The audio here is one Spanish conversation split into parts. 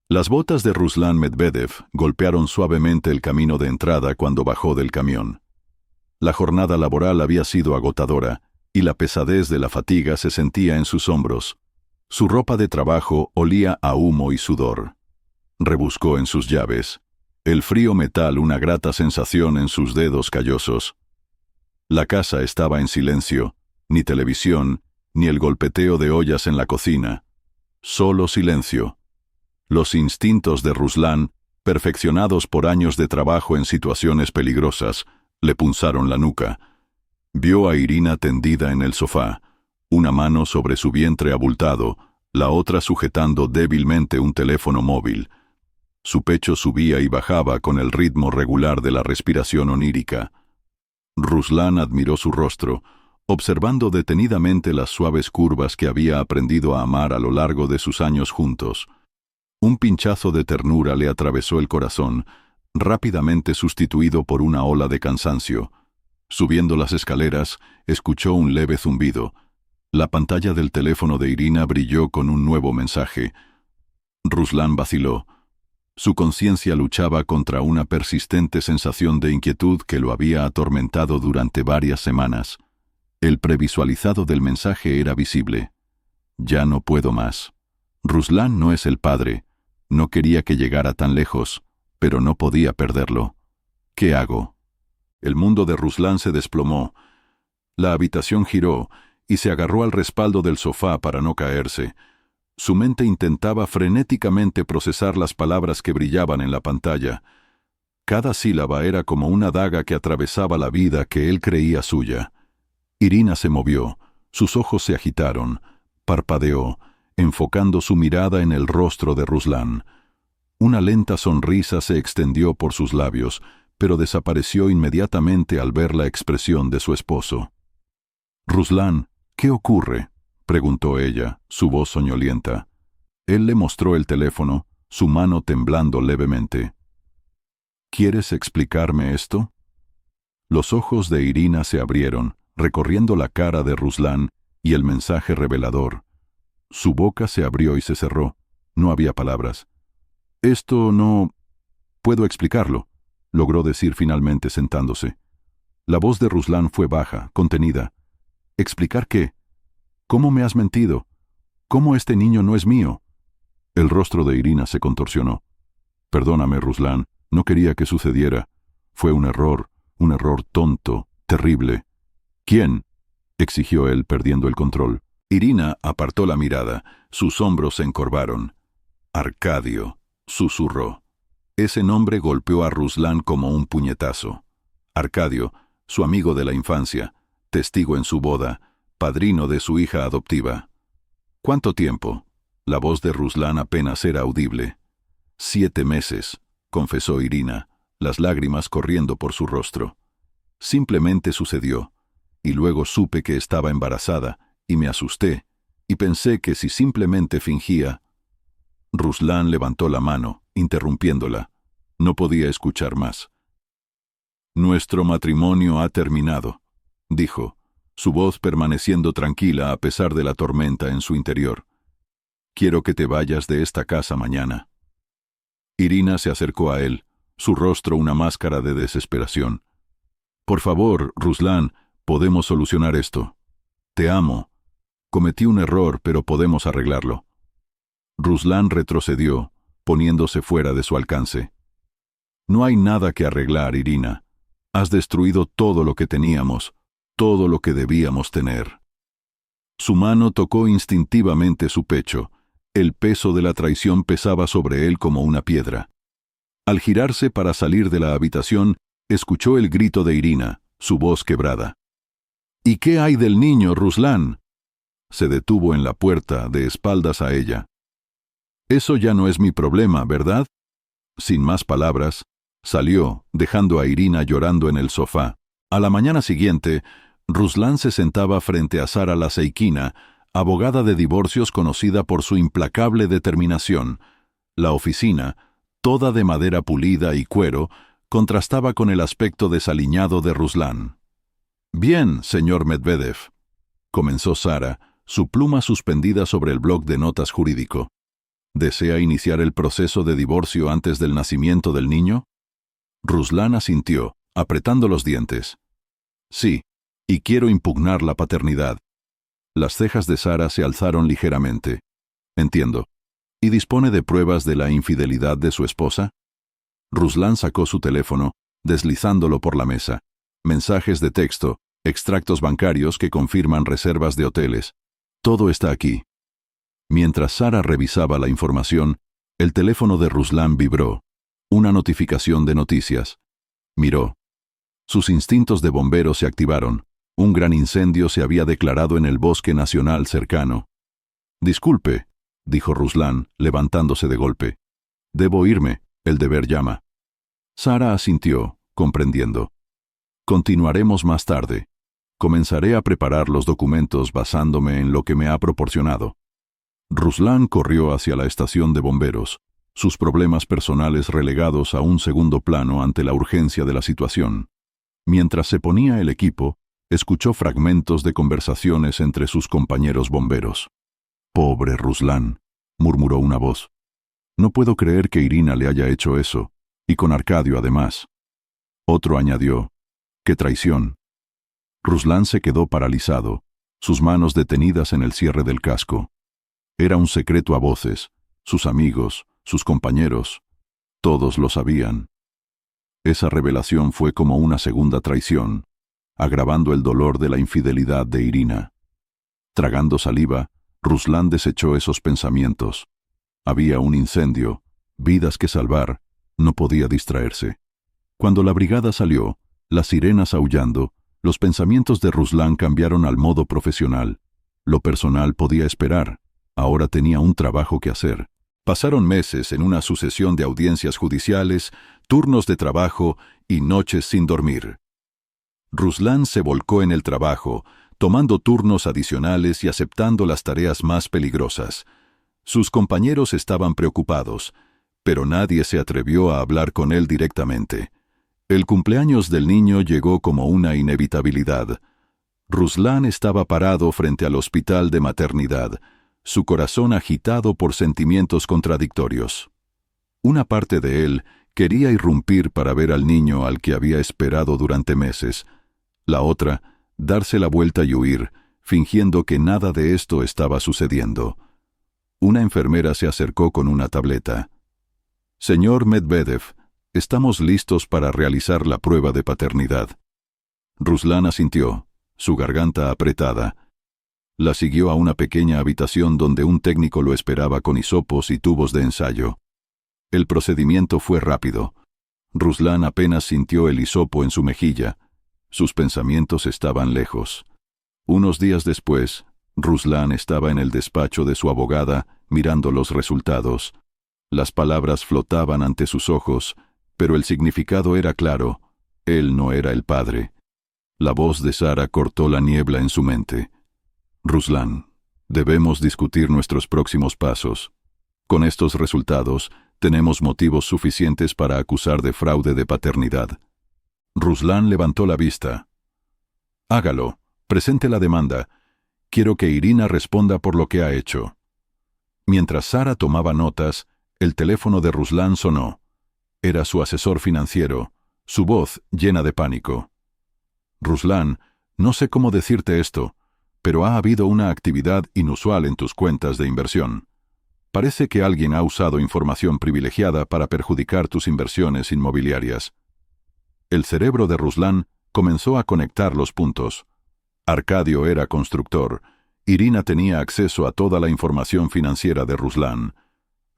Las botas de Ruslan Medvedev golpearon suavemente el camino de entrada cuando bajó del camión. La jornada laboral había sido agotadora, y la pesadez de la fatiga se sentía en sus hombros. Su ropa de trabajo olía a humo y sudor. Rebuscó en sus llaves. El frío metal una grata sensación en sus dedos callosos. La casa estaba en silencio, ni televisión, ni el golpeteo de ollas en la cocina. Solo silencio. Los instintos de Ruslan, perfeccionados por años de trabajo en situaciones peligrosas, le punzaron la nuca. Vio a Irina tendida en el sofá, una mano sobre su vientre abultado, la otra sujetando débilmente un teléfono móvil. Su pecho subía y bajaba con el ritmo regular de la respiración onírica. Ruslan admiró su rostro, observando detenidamente las suaves curvas que había aprendido a amar a lo largo de sus años juntos. Un pinchazo de ternura le atravesó el corazón, rápidamente sustituido por una ola de cansancio. Subiendo las escaleras, escuchó un leve zumbido. La pantalla del teléfono de Irina brilló con un nuevo mensaje. Ruslan vaciló. Su conciencia luchaba contra una persistente sensación de inquietud que lo había atormentado durante varias semanas. El previsualizado del mensaje era visible. Ya no puedo más. Ruslan no es el padre. No quería que llegara tan lejos, pero no podía perderlo. ¿Qué hago? El mundo de Ruslan se desplomó. La habitación giró y se agarró al respaldo del sofá para no caerse. Su mente intentaba frenéticamente procesar las palabras que brillaban en la pantalla. Cada sílaba era como una daga que atravesaba la vida que él creía suya. Irina se movió, sus ojos se agitaron, parpadeó, enfocando su mirada en el rostro de Ruslan. Una lenta sonrisa se extendió por sus labios, pero desapareció inmediatamente al ver la expresión de su esposo. «Ruslan, ¿qué ocurre?», preguntó ella, su voz soñolienta. Él le mostró el teléfono, su mano temblando levemente. «¿Quieres explicarme esto?». Los ojos de Irina se abrieron, recorriendo la cara de Ruslan y el mensaje revelador. Su boca se abrió y se cerró. No había palabras. «Esto no... puedo explicarlo», logró decir finalmente sentándose. La voz de Ruslan fue baja, contenida. «¿Explicar qué? ¿Cómo me has mentido? ¿Cómo este niño no es mío?». El rostro de Irina se contorsionó. «Perdóname, Ruslan, no quería que sucediera. Fue un error tonto, terrible». «¿Quién?», exigió él, perdiendo el control. Irina apartó la mirada, sus hombros se encorvaron. «Arcadio», susurró. Ese nombre golpeó a Ruslan como un puñetazo. Arcadio, su amigo de la infancia, testigo en su boda, padrino de su hija adoptiva. «¿Cuánto tiempo?». La voz de Ruslan apenas era audible. 7 meses, confesó Irina, las lágrimas corriendo por su rostro. «Simplemente sucedió, y luego supe que estaba embarazada, y me asusté, y pensé que si simplemente fingía». Ruslan levantó la mano, interrumpiéndola. No podía escuchar más. «Nuestro matrimonio ha terminado», dijo, su voz permaneciendo tranquila a pesar de la tormenta en su interior. «Quiero que te vayas de esta casa mañana». Irina se acercó a él, su rostro una máscara de desesperación. «Por favor, Ruslan, podemos solucionar esto. Te amo. Cometí un error, pero podemos arreglarlo». Ruslan retrocedió, poniéndose fuera de su alcance. «No hay nada que arreglar, Irina. Has destruido todo lo que teníamos, todo lo que debíamos tener». Su mano tocó instintivamente su pecho. El peso de la traición pesaba sobre él como una piedra. Al girarse para salir de la habitación, escuchó el grito de Irina, su voz quebrada. «¿Y qué hay del niño, Ruslan?». Se detuvo en la puerta, de espaldas a ella. «Eso ya no es mi problema, ¿verdad?». Sin más palabras, salió, dejando a Irina llorando en el sofá. A la mañana siguiente, Ruslan se sentaba frente a Sara Laseikina, abogada de divorcios conocida por su implacable determinación. La oficina, toda de madera pulida y cuero, contrastaba con el aspecto desaliñado de Ruslan. «Bien, señor Medvedev», comenzó Sara, su pluma suspendida sobre el bloc de notas jurídico. ¿Desea iniciar el proceso de divorcio antes del nacimiento del niño? Ruslan asintió, apretando los dientes. Sí, y quiero impugnar la paternidad. Las cejas de Sara se alzaron ligeramente. Entiendo. ¿Y dispone de pruebas de la infidelidad de su esposa? Ruslan sacó su teléfono, deslizándolo por la mesa. Mensajes de texto, extractos bancarios que confirman reservas de hoteles. Todo está aquí. Mientras Sara revisaba la información, el teléfono de Ruslan vibró. Una notificación de noticias. Miró. Sus instintos de bombero se activaron. Un gran incendio se había declarado en el bosque nacional cercano. Disculpe, dijo Ruslan, levantándose de golpe. Debo irme, el deber llama. Sara asintió, comprendiendo. Continuaremos más tarde. Comenzaré a preparar los documentos basándome en lo que me ha proporcionado. Ruslan corrió hacia la estación de bomberos, sus problemas personales relegados a un segundo plano ante la urgencia de la situación. Mientras se ponía el equipo, escuchó fragmentos de conversaciones entre sus compañeros bomberos. «Pobre Ruslan», murmuró una voz. «No puedo creer que Irina le haya hecho eso, y con Arcadio además». Otro añadió: «¡Qué traición!». Ruslan se quedó paralizado, sus manos detenidas en el cierre del casco. Era un secreto a voces, sus amigos, sus compañeros, todos lo sabían. Esa revelación fue como una segunda traición, agravando el dolor de la infidelidad de Irina. Tragando saliva, Ruslan desechó esos pensamientos. Había un incendio, vidas que salvar, no podía distraerse. Cuando la brigada salió, las sirenas aullando, los pensamientos de Ruslan cambiaron al modo profesional. Lo personal podía esperar. Ahora tenía un trabajo que hacer. Pasaron meses en una sucesión de audiencias judiciales, turnos de trabajo y noches sin dormir. Ruslan se volcó en el trabajo, tomando turnos adicionales y aceptando las tareas más peligrosas. Sus compañeros estaban preocupados, pero nadie se atrevió a hablar con él directamente. El cumpleaños del niño llegó como una inevitabilidad. Ruslan estaba parado frente al hospital de maternidad, su corazón agitado por sentimientos contradictorios. Una parte de él quería irrumpir para ver al niño al que había esperado durante meses. La otra, darse la vuelta y huir, fingiendo que nada de esto estaba sucediendo. Una enfermera se acercó con una tableta. «Señor Medvedev, estamos listos para realizar la prueba de paternidad». Ruslan asintió, su garganta apretada. La siguió a una pequeña habitación donde un técnico lo esperaba con hisopos y tubos de ensayo. El procedimiento fue rápido. Ruslan apenas sintió el hisopo en su mejilla. Sus pensamientos estaban lejos. Unos días después, Ruslan estaba en el despacho de su abogada, mirando los resultados. Las palabras flotaban ante sus ojos, pero el significado era claro. Él no era el padre. La voz de Sara cortó la niebla en su mente. «Ruslan, debemos discutir nuestros próximos pasos. Con estos resultados, tenemos motivos suficientes para acusar de fraude de paternidad». Ruslan levantó la vista. «Hágalo, presente la demanda. Quiero que Irina responda por lo que ha hecho». Mientras Sara tomaba notas, el teléfono de Ruslan sonó. Era su asesor financiero, su voz llena de pánico. «Ruslan, no sé cómo decirte esto, pero ha habido una actividad inusual en tus cuentas de inversión. Parece que alguien ha usado información privilegiada para perjudicar tus inversiones inmobiliarias». El cerebro de Ruslan comenzó a conectar los puntos. Arcadio era constructor. Irina tenía acceso a toda la información financiera de Ruslan.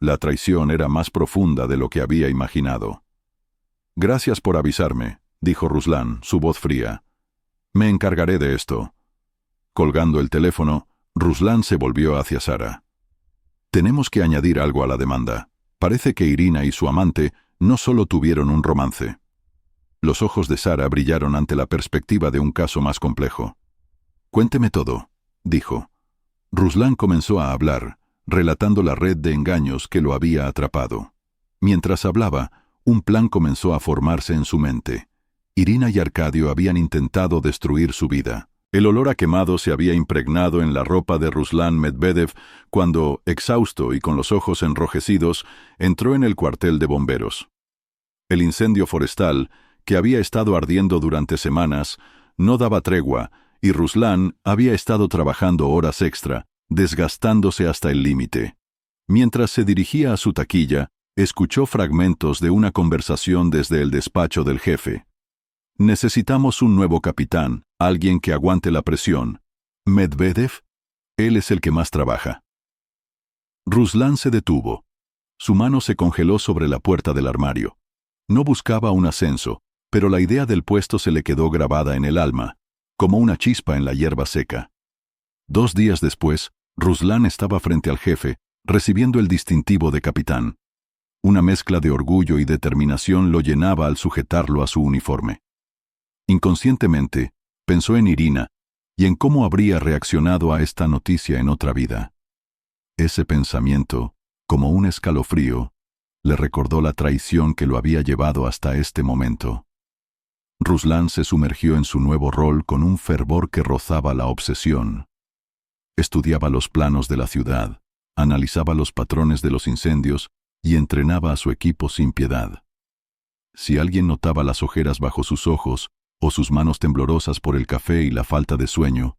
La traición era más profunda de lo que había imaginado. «Gracias por avisarme», dijo Ruslan, su voz fría. «Me encargaré de esto». Colgando el teléfono, Ruslan se volvió hacia Sara. «Tenemos que añadir algo a la demanda. Parece que Irina y su amante no solo tuvieron un romance». Los ojos de Sara brillaron ante la perspectiva de un caso más complejo. «Cuénteme todo», dijo. Ruslan comenzó a hablar, relatando la red de engaños que lo había atrapado. Mientras hablaba, un plan comenzó a formarse en su mente. Irina y Arcadio habían intentado destruir su vida. El olor a quemado se había impregnado en la ropa de Ruslan Medvedev cuando, exhausto y con los ojos enrojecidos, entró en el cuartel de bomberos. El incendio forestal, que había estado ardiendo durante semanas, no daba tregua, y Ruslan había estado trabajando horas extra, desgastándose hasta el límite. Mientras se dirigía a su taquilla, escuchó fragmentos de una conversación desde el despacho del jefe. «Necesitamos un nuevo capitán, alguien que aguante la presión. ¿Medvedev? Él es el que más trabaja». Ruslan se detuvo. Su mano se congeló sobre la puerta del armario. No buscaba un ascenso, pero la idea del puesto se le quedó grabada en el alma, como una chispa en la hierba seca. 2 días después, Ruslan estaba frente al jefe, recibiendo el distintivo de capitán. Una mezcla de orgullo y determinación lo llenaba al sujetarlo a su uniforme. Inconscientemente, pensó en Irina y en cómo habría reaccionado a esta noticia en otra vida. Ese pensamiento, como un escalofrío, le recordó la traición que lo había llevado hasta este momento. Ruslan se sumergió en su nuevo rol con un fervor que rozaba la obsesión. Estudiaba los planos de la ciudad, analizaba los patrones de los incendios y entrenaba a su equipo sin piedad. Si alguien notaba las ojeras bajo sus ojos o sus manos temblorosas por el café y la falta de sueño,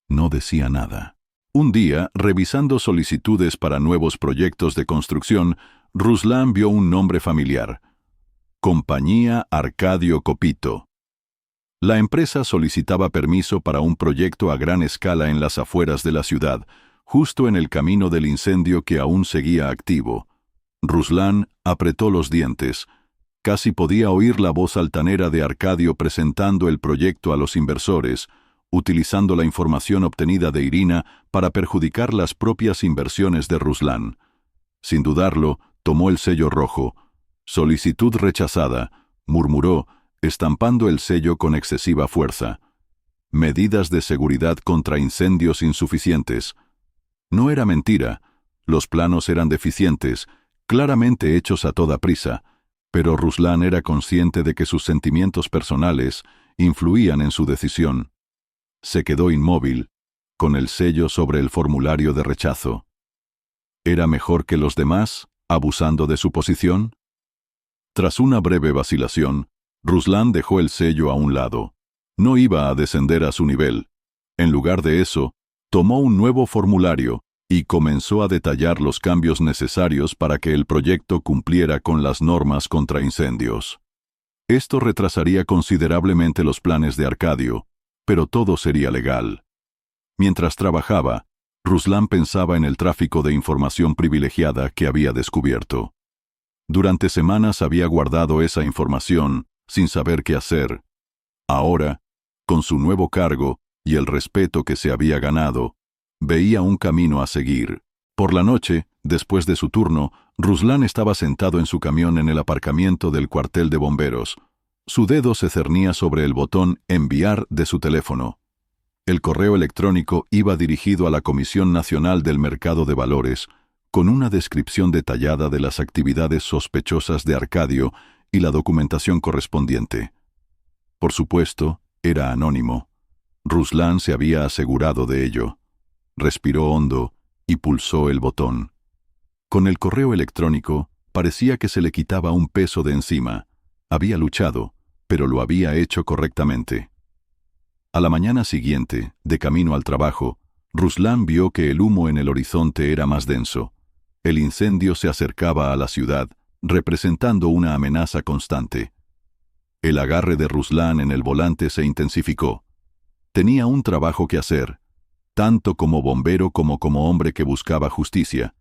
no decía nada. Un día, revisando solicitudes para nuevos proyectos de construcción, Ruslan vio un nombre familiar: Compañía Arcadio Copito. La empresa solicitaba permiso para un proyecto a gran escala en las afueras de la ciudad, justo en el camino del incendio que aún seguía activo. Ruslan apretó los dientes. Casi podía oír la voz altanera de Arcadio presentando el proyecto a los inversores, utilizando la información obtenida de Irina para perjudicar las propias inversiones de Ruslan. Sin dudarlo, tomó el sello rojo. «Solicitud rechazada», murmuró, estampando el sello con excesiva fuerza. «Medidas de seguridad contra incendios insuficientes». No era mentira. Los planos eran deficientes, claramente hechos a toda prisa, pero Ruslan era consciente de que sus sentimientos personales influían en su decisión. Se quedó inmóvil, con el sello sobre el formulario de rechazo. ¿Era mejor que los demás, abusando de su posición? Tras una breve vacilación, Ruslan dejó el sello a un lado. No iba a descender a su nivel. En lugar de eso, tomó un nuevo formulario y comenzó a detallar los cambios necesarios para que el proyecto cumpliera con las normas contra incendios. Esto retrasaría considerablemente los planes de Arcadio, pero todo sería legal. Mientras trabajaba, Ruslan pensaba en el tráfico de información privilegiada que había descubierto. Durante semanas había guardado esa información, sin saber qué hacer. Ahora, con su nuevo cargo y el respeto que se había ganado, veía un camino a seguir. Por la noche, después de su turno, Ruslan estaba sentado en su camión en el aparcamiento del cuartel de bomberos. Su dedo se cernía sobre el botón «Enviar» de su teléfono. El correo electrónico iba dirigido a la Comisión Nacional del Mercado de Valores, con una descripción detallada de las actividades sospechosas de Arcadio y la documentación correspondiente. Por supuesto, era anónimo. Ruslan se había asegurado de ello. Respiró hondo y pulsó el botón. Con el correo electrónico, parecía que se le quitaba un peso de encima. Había luchado, pero lo había hecho correctamente. A la mañana siguiente, de camino al trabajo, Ruslan vio que el humo en el horizonte era más denso. El incendio se acercaba a la ciudad, representando una amenaza constante. El agarre de Ruslan en el volante se intensificó. Tenía un trabajo que hacer, tanto como bombero como hombre que buscaba justicia,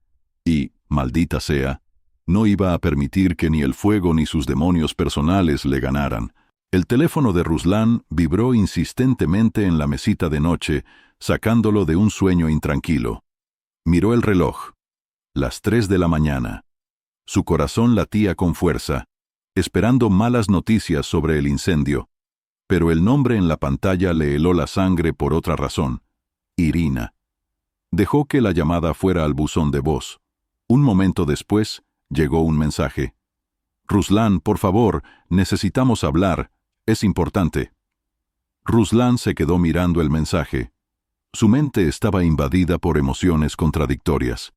y, maldita sea, no iba a permitir que ni el fuego ni sus demonios personales le ganaran. El teléfono de Ruslan vibró insistentemente en la mesita de noche, sacándolo de un sueño intranquilo. Miró el reloj. Las 3 de la mañana. Su corazón latía con fuerza, esperando malas noticias sobre el incendio, pero el nombre en la pantalla le heló la sangre por otra razón: Irina. Dejó que la llamada fuera al buzón de voz. Un momento después, llegó un mensaje. «Ruslan, por favor, necesitamos hablar. Es importante». Ruslan se quedó mirando el mensaje. Su mente estaba invadida por emociones contradictorias.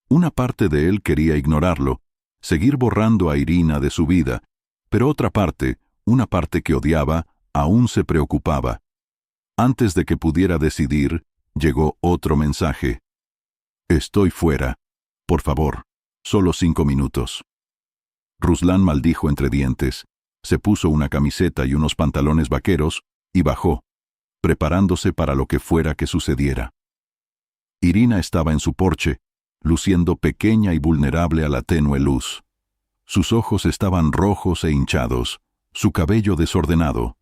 Una parte de él quería ignorarlo, seguir borrando a Irina de su vida, pero otra parte, una parte que odiaba, aún se preocupaba. Antes de que pudiera decidir, llegó otro mensaje. Estoy fuera. Por favor, solo 5 minutos. Ruslan maldijo entre dientes, se puso una camiseta y unos pantalones vaqueros y bajó, preparándose para lo que fuera que sucediera. Irina estaba en su porche, luciendo pequeña y vulnerable a la tenue luz. Sus ojos estaban rojos e hinchados, su cabello desordenado.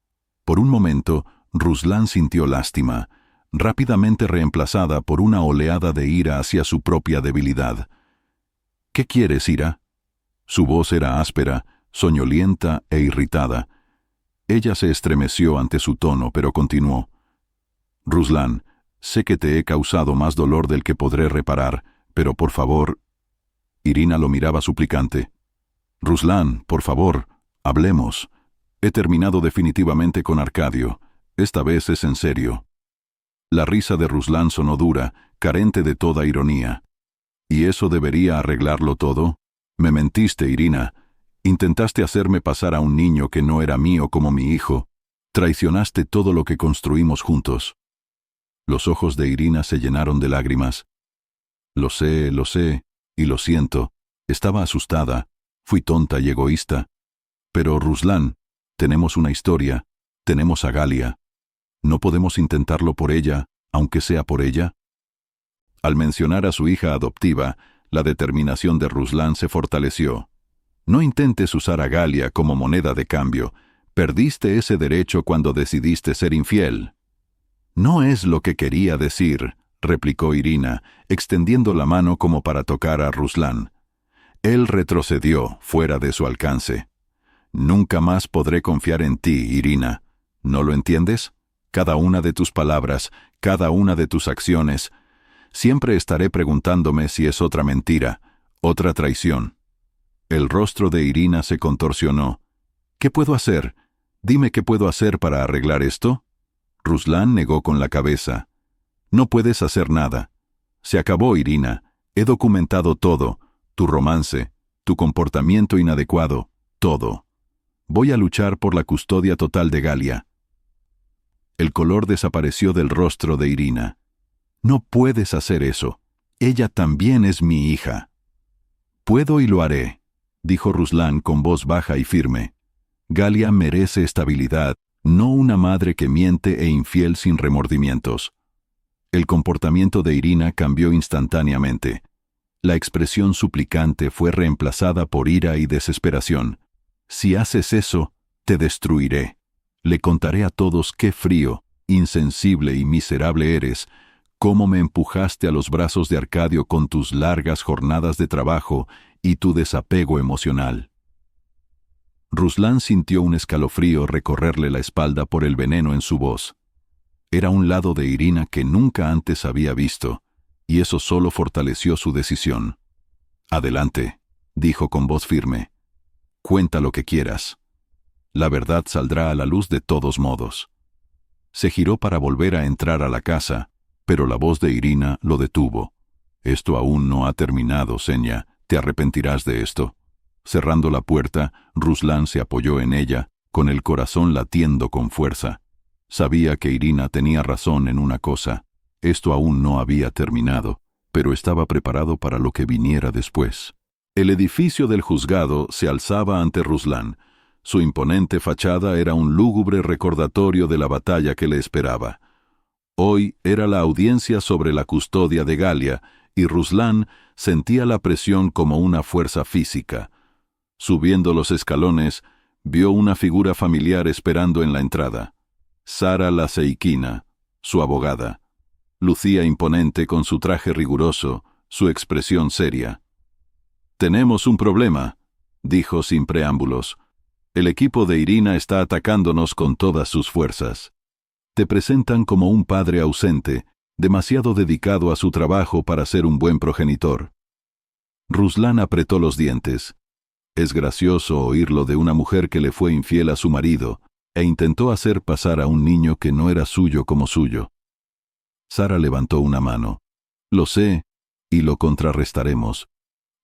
Por un momento, Ruslan sintió lástima, rápidamente reemplazada por una oleada de ira hacia su propia debilidad. ¿Qué quieres, Ira? Su voz era áspera, soñolienta e irritada. Ella se estremeció ante su tono, pero continuó. Ruslan, sé que te he causado más dolor del que podré reparar, pero por favor... Irina lo miraba suplicante. Ruslan, por favor, hablemos. He terminado definitivamente con Arcadio. Esta vez es en serio. La risa de Ruslan sonó dura, carente de toda ironía. ¿Y eso debería arreglarlo todo? Me mentiste, Irina. Intentaste hacerme pasar a un niño que no era mío como mi hijo. Traicionaste todo lo que construimos juntos. Los ojos de Irina se llenaron de lágrimas. Lo sé, y lo siento. Estaba asustada. Fui tonta y egoísta. Pero, Ruslan, tenemos una historia. Tenemos a Galia. ¿No podemos intentarlo por ella, aunque sea por ella? Al mencionar a su hija adoptiva, la determinación de Ruslan se fortaleció. No intentes usar a Galia como moneda de cambio. Perdiste ese derecho cuando decidiste ser infiel. No es lo que quería decir, replicó Irina, extendiendo la mano como para tocar a Ruslan. Él retrocedió, fuera de su alcance. Nunca más podré confiar en ti, Irina. ¿No lo entiendes? Cada una de tus palabras, cada una de tus acciones. Siempre estaré preguntándome si es otra mentira, otra traición. El rostro de Irina se contorsionó. ¿Qué puedo hacer? Dime qué puedo hacer para arreglar esto. Ruslan negó con la cabeza. No puedes hacer nada. Se acabó, Irina. He documentado todo. Tu romance, tu comportamiento inadecuado, todo. Voy a luchar por la custodia total de Galia. El color desapareció del rostro de Irina. No puedes hacer eso. Ella también es mi hija. Puedo y lo haré, dijo Ruslan con voz baja y firme. Galia merece estabilidad, no una madre que miente e infiel sin remordimientos. El comportamiento de Irina cambió instantáneamente. La expresión suplicante fue reemplazada por ira y desesperación. Si haces eso, te destruiré. Le contaré a todos qué frío, insensible y miserable eres, cómo me empujaste a los brazos de Arcadio con tus largas jornadas de trabajo y tu desapego emocional. Ruslan sintió un escalofrío recorrerle la espalda por el veneno en su voz. Era un lado de Irina que nunca antes había visto, y eso solo fortaleció su decisión. Adelante, dijo con voz firme. Cuenta lo que quieras. La verdad saldrá a la luz de todos modos. Se giró para volver a entrar a la casa, pero la voz de Irina lo detuvo. Esto aún no ha terminado, Senya. ¿Te arrepentirás de esto? Cerrando la puerta, Ruslan se apoyó en ella, con el corazón latiendo con fuerza. Sabía que Irina tenía razón en una cosa. Esto aún no había terminado, pero estaba preparado para lo que viniera después. El edificio del juzgado se alzaba ante Ruslan. Su imponente fachada era un lúgubre recordatorio de la batalla que le esperaba. Hoy era la audiencia sobre la custodia de Galia, y Ruslan sentía la presión como una fuerza física. Subiendo los escalones, vio una figura familiar esperando en la entrada. Sara Laseikina, su abogada. Lucía imponente con su traje riguroso, su expresión seria. «Tenemos un problema», dijo sin preámbulos. «El equipo de Irina está atacándonos con todas sus fuerzas. Te presentan como un padre ausente, demasiado dedicado a su trabajo para ser un buen progenitor». Ruslan apretó los dientes. Es gracioso oírlo de una mujer que le fue infiel a su marido. e intentó hacer pasar a un niño que no era suyo como suyo. Sara levantó una mano. Lo sé, y lo contrarrestaremos,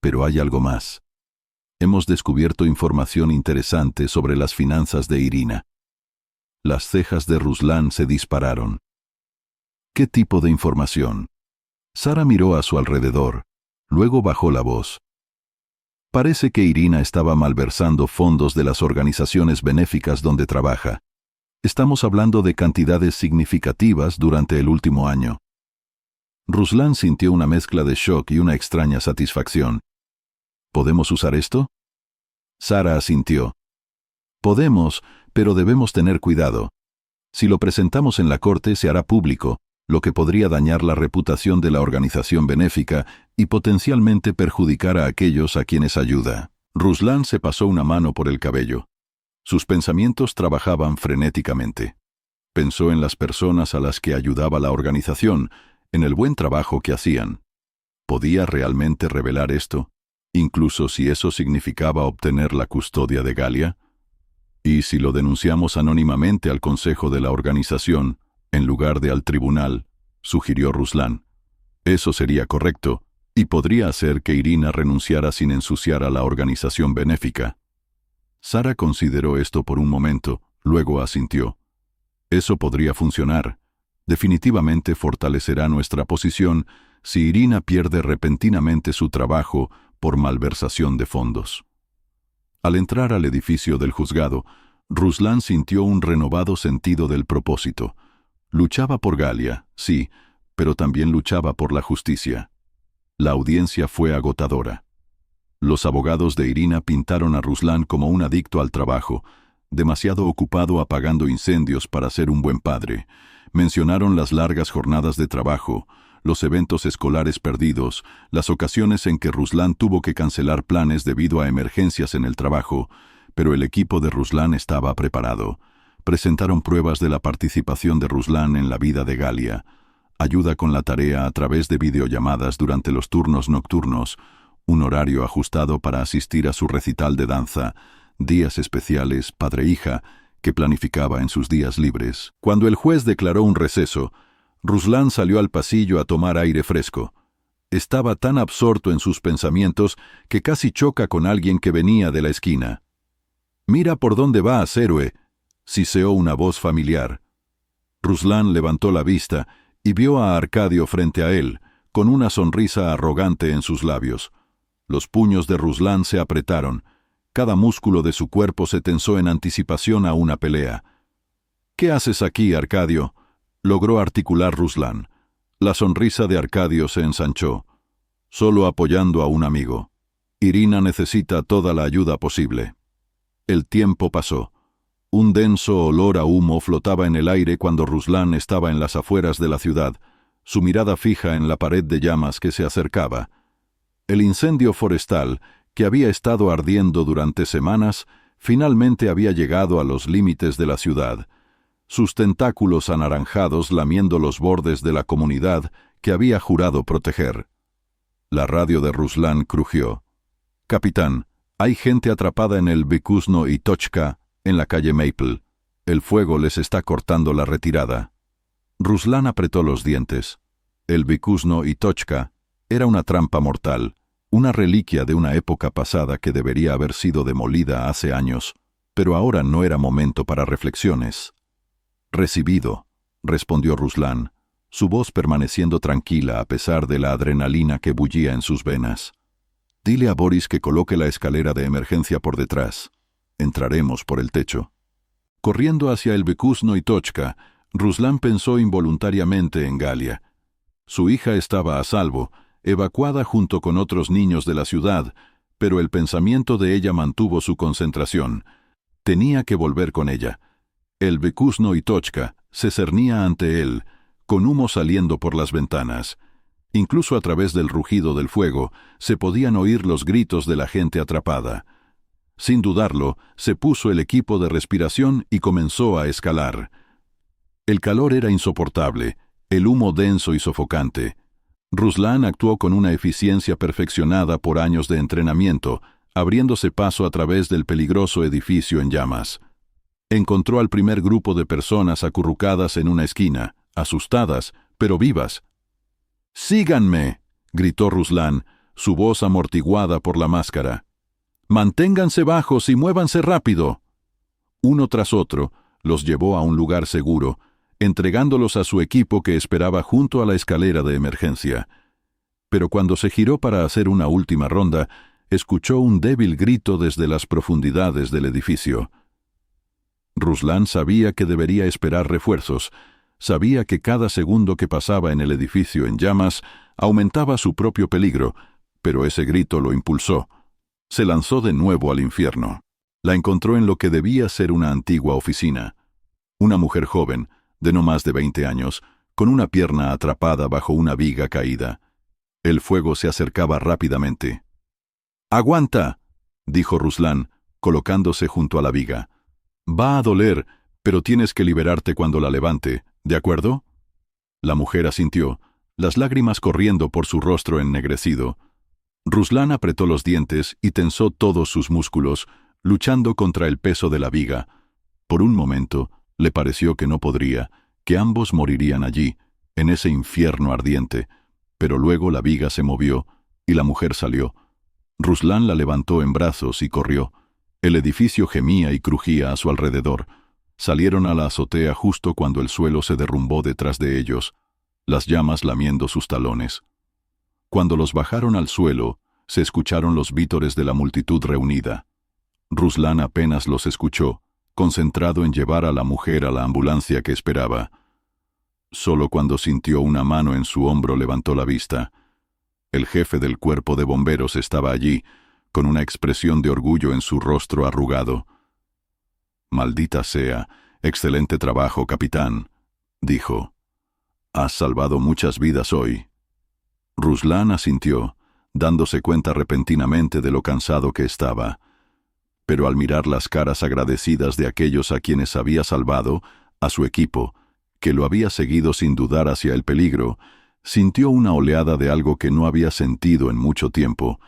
pero hay algo más. Hemos descubierto información interesante sobre las finanzas de Irina. Las cejas de Ruslan se dispararon. ¿Qué tipo de información? Sara miró a su alrededor, luego bajó la voz. Parece que Irina estaba malversando fondos de las organizaciones benéficas donde trabaja. Estamos hablando de cantidades significativas durante el último año. Ruslan sintió una mezcla de shock y una extraña satisfacción. ¿Podemos usar esto? Sara asintió. Podemos, pero debemos tener cuidado. Si lo presentamos en la corte se hará público, lo que podría dañar la reputación de la organización benéfica y potencialmente perjudicar a aquellos a quienes ayuda. Ruslan se pasó una mano por el cabello. Sus pensamientos trabajaban frenéticamente. Pensó en las personas a las que ayudaba la organización, en el buen trabajo que hacían. ¿Podía realmente revelar esto, incluso si eso significaba obtener la custodia de Galia? ¿Y si lo denunciamos anónimamente al consejo de la organización, en lugar de al tribunal?, sugirió Ruslan. Eso sería correcto, y podría hacer que Irina renunciara sin ensuciar a la organización benéfica. Sara consideró esto por un momento, luego asintió. Eso podría funcionar. Definitivamente fortalecerá nuestra posición si Irina pierde repentinamente su trabajo por malversación de fondos. Al entrar al edificio del juzgado, Ruslan sintió un renovado sentido del propósito. Luchaba por Galia, sí, pero también luchaba por la justicia. La audiencia fue agotadora. Los abogados de Irina pintaron a Ruslan como un adicto al trabajo, demasiado ocupado apagando incendios para ser un buen padre. Mencionaron las largas jornadas de trabajo, los eventos escolares perdidos, las ocasiones en que Ruslan tuvo que cancelar planes debido a emergencias en el trabajo, pero el equipo de Ruslan estaba preparado. Presentaron pruebas de la participación de Ruslan en la vida de Galia, ayuda con la tarea a través de videollamadas durante los turnos nocturnos, un horario ajustado para asistir a su recital de danza, días especiales padre-hija que planificaba en sus días libres. Cuando el juez declaró un receso, Ruslan salió al pasillo a tomar aire fresco. Estaba tan absorto en sus pensamientos que casi choca con alguien que venía de la esquina. «Mira por dónde vas, héroe», siseó una voz familiar. Ruslan levantó la vista y vio a Arcadio frente a él, con una sonrisa arrogante en sus labios. Los puños de Ruslan se apretaron. Cada músculo de su cuerpo se tensó en anticipación a una pelea. «¿Qué haces aquí, Arcadio?», logró articular Ruslan. La sonrisa de Arcadio se ensanchó. «Solo apoyando a un amigo. Irina necesita toda la ayuda posible». El tiempo pasó. Un denso olor a humo flotaba en el aire cuando Ruslan estaba en las afueras de la ciudad, su mirada fija en la pared de llamas que se acercaba. El incendio forestal, que había estado ardiendo durante semanas, finalmente había llegado a los límites de la ciudad, sus tentáculos anaranjados lamiendo los bordes de la comunidad que había jurado proteger. La radio de Ruslan crujió. «Capitán, hay gente atrapada en el Vykusno y Tochka, en la calle Maple. El fuego les está cortando la retirada». Ruslan apretó los dientes. El Vykusno y Tochka era una trampa mortal, una reliquia de una época pasada que debería haber sido demolida hace años, pero ahora no era momento para reflexiones. «Recibido», respondió Ruslan, su voz permaneciendo tranquila a pesar de la adrenalina que bullía en sus venas. «Dile a Boris que coloque la escalera de emergencia por detrás. Entraremos por el techo». Corriendo hacia el Vykusno y Tochka, Ruslan pensó involuntariamente en Galia. Su hija estaba a salvo, evacuada junto con otros niños de la ciudad, pero el pensamiento de ella mantuvo su concentración. Tenía que volver con ella. El Vykusno y Tochka se cernía ante él, con humo saliendo por las ventanas. Incluso a través del rugido del fuego se podían oír los gritos de la gente atrapada. Sin dudarlo, se puso el equipo de respiración y comenzó a escalar. El calor era insoportable, el humo denso y sofocante. Ruslan actuó con una eficiencia perfeccionada por años de entrenamiento, abriéndose paso a través del peligroso edificio en llamas. Encontró al primer grupo de personas acurrucadas en una esquina, asustadas, pero vivas. «¡Síganme!», gritó Ruslan, su voz amortiguada por la máscara. «Manténganse bajos y muévanse rápido». Uno tras otro, los llevó a un lugar seguro, entregándolos a su equipo que esperaba junto a la escalera de emergencia. Pero cuando se giró para hacer una última ronda, escuchó un débil grito desde las profundidades del edificio. Ruslan sabía que debería esperar refuerzos. Sabía que cada segundo que pasaba en el edificio en llamas aumentaba su propio peligro, pero ese grito lo impulsó. Se lanzó de nuevo al infierno. La encontró en lo que debía ser una antigua oficina. Una mujer joven, de no más de 20 años, con una pierna atrapada bajo una viga caída. El fuego se acercaba rápidamente. «¡Aguanta!», dijo Ruslan, colocándose junto a la viga. «Va a doler, pero tienes que liberarte cuando la levante, ¿de acuerdo?». La mujer asintió, las lágrimas corriendo por su rostro ennegrecido. Ruslan apretó los dientes y tensó todos sus músculos, luchando contra el peso de la viga. Por un momento, le pareció que no podría, que ambos morirían allí, en ese infierno ardiente, pero luego la viga se movió y la mujer salió. Ruslan la levantó en brazos y corrió. El edificio gemía y crujía a su alrededor. Salieron a la azotea justo cuando el suelo se derrumbó detrás de ellos, las llamas lamiendo sus talones. Cuando los bajaron al suelo, se escucharon los vítores de la multitud reunida. Ruslan apenas los escuchó, concentrado en llevar a la mujer a la ambulancia que esperaba. Solo cuando sintió una mano en su hombro levantó la vista. El jefe del cuerpo de bomberos estaba allí, con una expresión de orgullo en su rostro arrugado. «Maldita sea, excelente trabajo, capitán», dijo. «Has salvado muchas vidas hoy». Ruslan asintió, dándose cuenta repentinamente de lo cansado que estaba. Pero al mirar las caras agradecidas de aquellos a quienes había salvado, a su equipo, que lo había seguido sin dudar hacia el peligro, sintió una oleada de algo que no había sentido en mucho tiempo.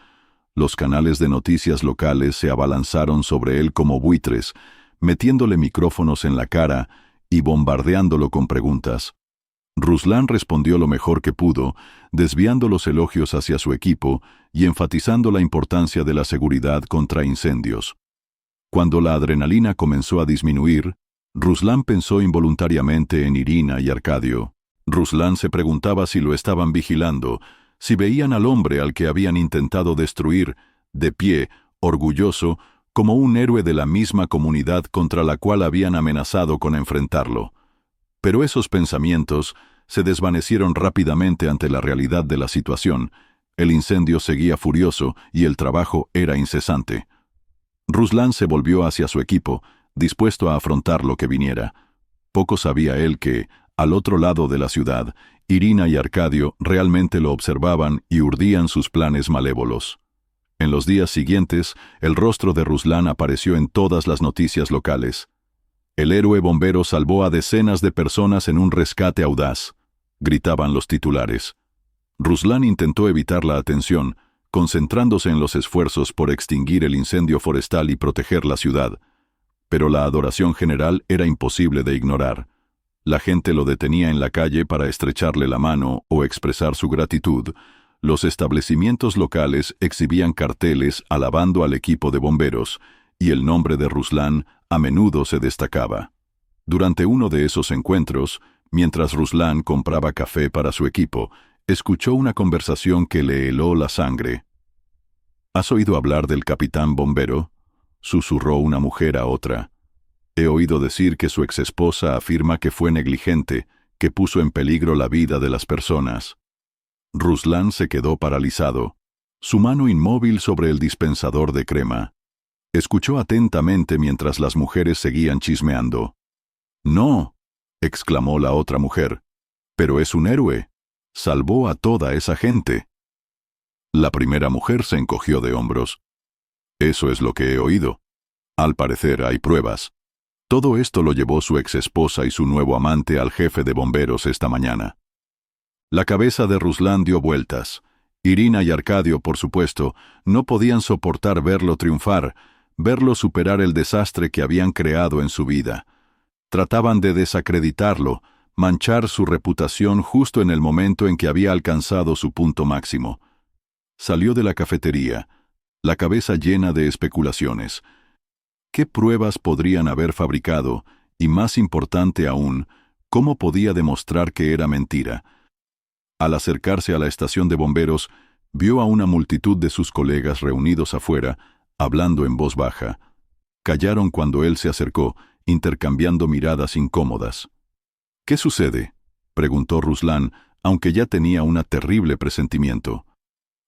Los canales de noticias locales se abalanzaron sobre él como buitres, metiéndole micrófonos en la cara y bombardeándolo con preguntas. Ruslan respondió lo mejor que pudo, desviando los elogios hacia su equipo y enfatizando la importancia de la seguridad contra incendios. Cuando la adrenalina comenzó a disminuir, Ruslan pensó involuntariamente en Irina y Arcadio. Ruslan se preguntaba si lo estaban vigilando, si veían al hombre al que habían intentado destruir, de pie, orgulloso, como un héroe de la misma comunidad contra la cual habían amenazado con enfrentarlo. Pero esos pensamientos se desvanecieron rápidamente ante la realidad de la situación. El incendio seguía furioso y el trabajo era incesante. Ruslan se volvió hacia su equipo, dispuesto a afrontar lo que viniera. Poco sabía él que, al otro lado de la ciudad, Irina y Arcadio realmente lo observaban y urdían sus planes malévolos. En los días siguientes, el rostro de Ruslan apareció en todas las noticias locales. «El héroe bombero salvó a decenas de personas en un rescate audaz», gritaban los titulares. Ruslan intentó evitar la atención, concentrándose en los esfuerzos por extinguir el incendio forestal y proteger la ciudad. Pero la adoración general era imposible de ignorar. La gente lo detenía en la calle para estrecharle la mano o expresar su gratitud. Los establecimientos locales exhibían carteles alabando al equipo de bomberos, y el nombre de Ruslan a menudo se destacaba. Durante uno de esos encuentros, mientras Ruslan compraba café para su equipo, escuchó una conversación que le heló la sangre. «¿Has oído hablar del capitán bombero?», susurró una mujer a otra. «He oído decir que su exesposa afirma que fue negligente, que puso en peligro la vida de las personas». Ruslan se quedó paralizado, su mano inmóvil sobre el dispensador de crema. Escuchó atentamente mientras las mujeres seguían chismeando. «No», exclamó la otra mujer, «pero es un héroe. Salvó a toda esa gente». La primera mujer se encogió de hombros. «Eso es lo que he oído. Al parecer hay pruebas. Todo esto lo llevó su exesposa y su nuevo amante al jefe de bomberos esta mañana». La cabeza de Ruslan dio vueltas. Irina y Arcadio, por supuesto, no podían soportar verlo triunfar, verlo superar el desastre que habían creado en su vida. Trataban de desacreditarlo, manchar su reputación justo en el momento en que había alcanzado su punto máximo. Salió de la cafetería, la cabeza llena de especulaciones. ¿Qué pruebas podrían haber fabricado? Y más importante aún, ¿cómo podía demostrar que era mentira? Al acercarse a la estación de bomberos, vio a una multitud de sus colegas reunidos afuera, hablando en voz baja. Callaron cuando él se acercó, intercambiando miradas incómodas. «¿Qué sucede?», preguntó Ruslan, aunque ya tenía un terrible presentimiento.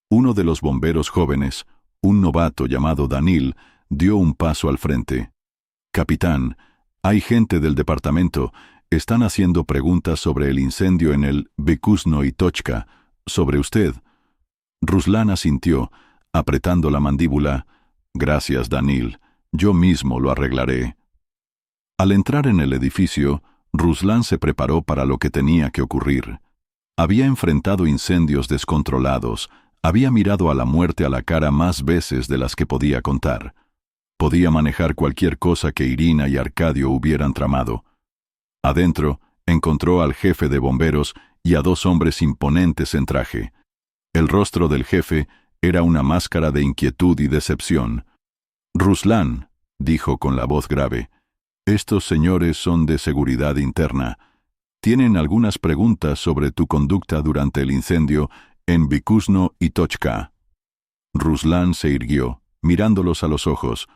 Uno de los bomberos jóvenes, un novato llamado Danil, dio un paso al frente. «Capitán, hay gente del departamento. Están haciendo preguntas sobre el incendio en el Bekuzno y Tochka, sobre usted». Ruslan asintió, apretando la mandíbula. «Gracias, Danil. Yo mismo lo arreglaré». Al entrar en el edificio, Ruslan se preparó para lo que tenía que ocurrir. Había enfrentado incendios descontrolados, había mirado a la muerte a la cara más veces de las que podía contar. Podía manejar cualquier cosa que Irina y Arcadio hubieran tramado. Adentro, encontró al jefe de bomberos y a dos hombres imponentes en traje. El rostro del jefe era una máscara de inquietud y decepción. «Ruslan», dijo con la voz grave, «estos señores son de seguridad interna. Tienen algunas preguntas sobre tu conducta durante el incendio en Bekuzno y Tochka». Ruslan se irguió, mirándolos a los ojos.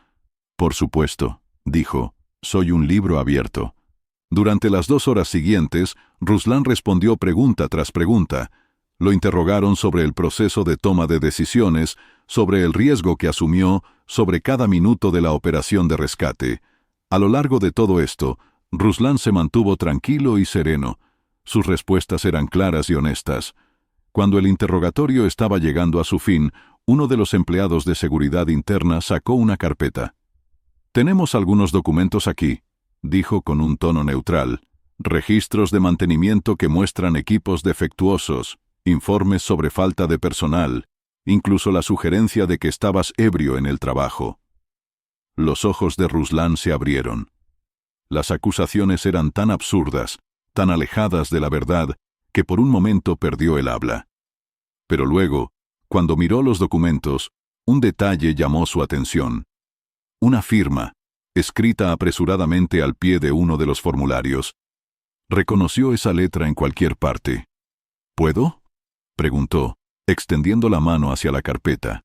«Por supuesto», dijo, «soy un libro abierto». Durante las 2 horas siguientes, Ruslan respondió pregunta tras pregunta. Lo interrogaron sobre el proceso de toma de decisiones, sobre el riesgo que asumió, sobre cada minuto de la operación de rescate. A lo largo de todo esto, Ruslan se mantuvo tranquilo y sereno. Sus respuestas eran claras y honestas. Cuando el interrogatorio estaba llegando a su fin, uno de los empleados de seguridad interna sacó una carpeta. «Tenemos algunos documentos aquí», dijo con un tono neutral. «Registros de mantenimiento que muestran equipos defectuosos, informes sobre falta de personal, incluso la sugerencia de que estabas ebrio en el trabajo». Los ojos de Ruslan se abrieron. Las acusaciones eran tan absurdas, tan alejadas de la verdad, que por un momento perdió el habla. Pero luego, cuando miró los documentos, un detalle llamó su atención. Una firma, escrita apresuradamente al pie de uno de los formularios. Reconoció esa letra en cualquier parte. «¿Puedo?», preguntó, extendiendo la mano hacia la carpeta.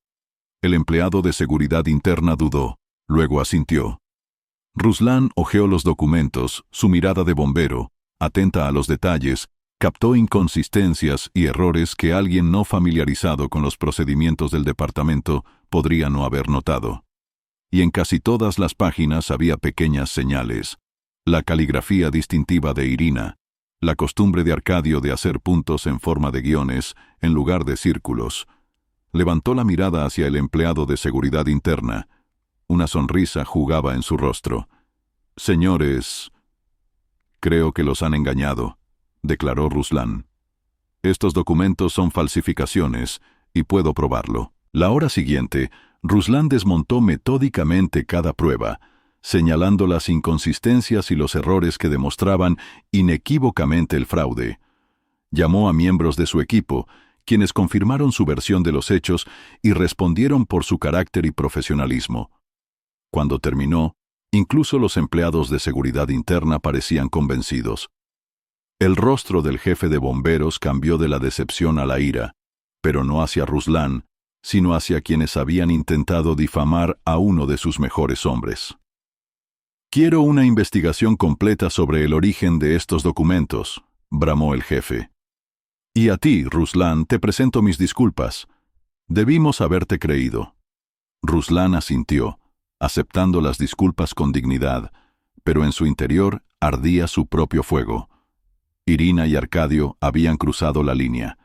El empleado de seguridad interna dudó, luego asintió. Ruslan hojeó los documentos, su mirada de bombero, atenta a los detalles, captó inconsistencias y errores que alguien no familiarizado con los procedimientos del departamento podría no haber notado. Y en casi todas las páginas había pequeñas señales. La caligrafía distintiva de Irina, la costumbre de Arcadio de hacer puntos en forma de guiones en lugar de círculos. Levantó la mirada hacia el empleado de seguridad interna. Una sonrisa jugaba en su rostro. «Señores, creo que los han engañado», declaró Ruslan. «Estos documentos son falsificaciones, y puedo probarlo». La hora siguiente, Ruslan desmontó metódicamente cada prueba, señalando las inconsistencias y los errores que demostraban inequívocamente el fraude. Llamó a miembros de su equipo, quienes confirmaron su versión de los hechos y respondieron por su carácter y profesionalismo. Cuando terminó, incluso los empleados de seguridad interna parecían convencidos. El rostro del jefe de bomberos cambió de la decepción a la ira, pero no hacia Ruslan, sino hacia quienes habían intentado difamar a uno de sus mejores hombres. «Quiero una investigación completa sobre el origen de estos documentos», bramó el jefe. «Y a ti, Ruslan, te presento mis disculpas. Debimos haberte creído». Ruslan asintió, aceptando las disculpas con dignidad, pero en su interior ardía su propio fuego. Irina y Arcadio habían cruzado la línea.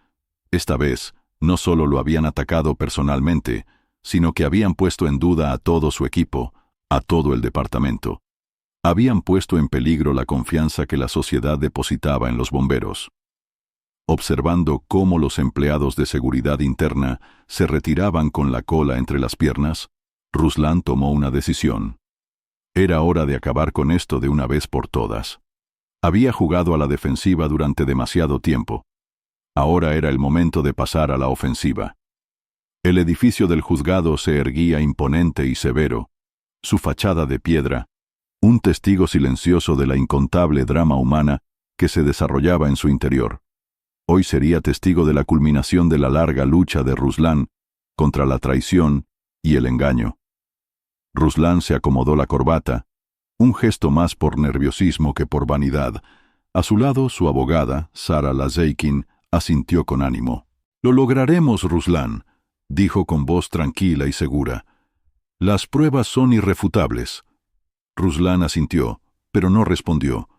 Esta vez, no solo lo habían atacado personalmente, sino que habían puesto en duda a todo su equipo, a todo el departamento. Habían puesto en peligro la confianza que la sociedad depositaba en los bomberos. Observando cómo los empleados de seguridad interna se retiraban con la cola entre las piernas, Ruslan tomó una decisión. Era hora de acabar con esto de una vez por todas. Había jugado a la defensiva durante demasiado tiempo. Ahora era el momento de pasar a la ofensiva. El edificio del juzgado se erguía imponente y severo, su fachada de piedra, un testigo silencioso de la incontable drama humana que se desarrollaba en su interior. Hoy sería testigo de la culminación de la larga lucha de Ruslan contra la traición y el engaño. Ruslan se acomodó la corbata, un gesto más por nerviosismo que por vanidad. A su lado, su abogada, Sara Lazeikin, asintió con ánimo. «Lo lograremos, Ruslan», dijo con voz tranquila y segura. «Las pruebas son irrefutables». Ruslan asintió, pero no respondió.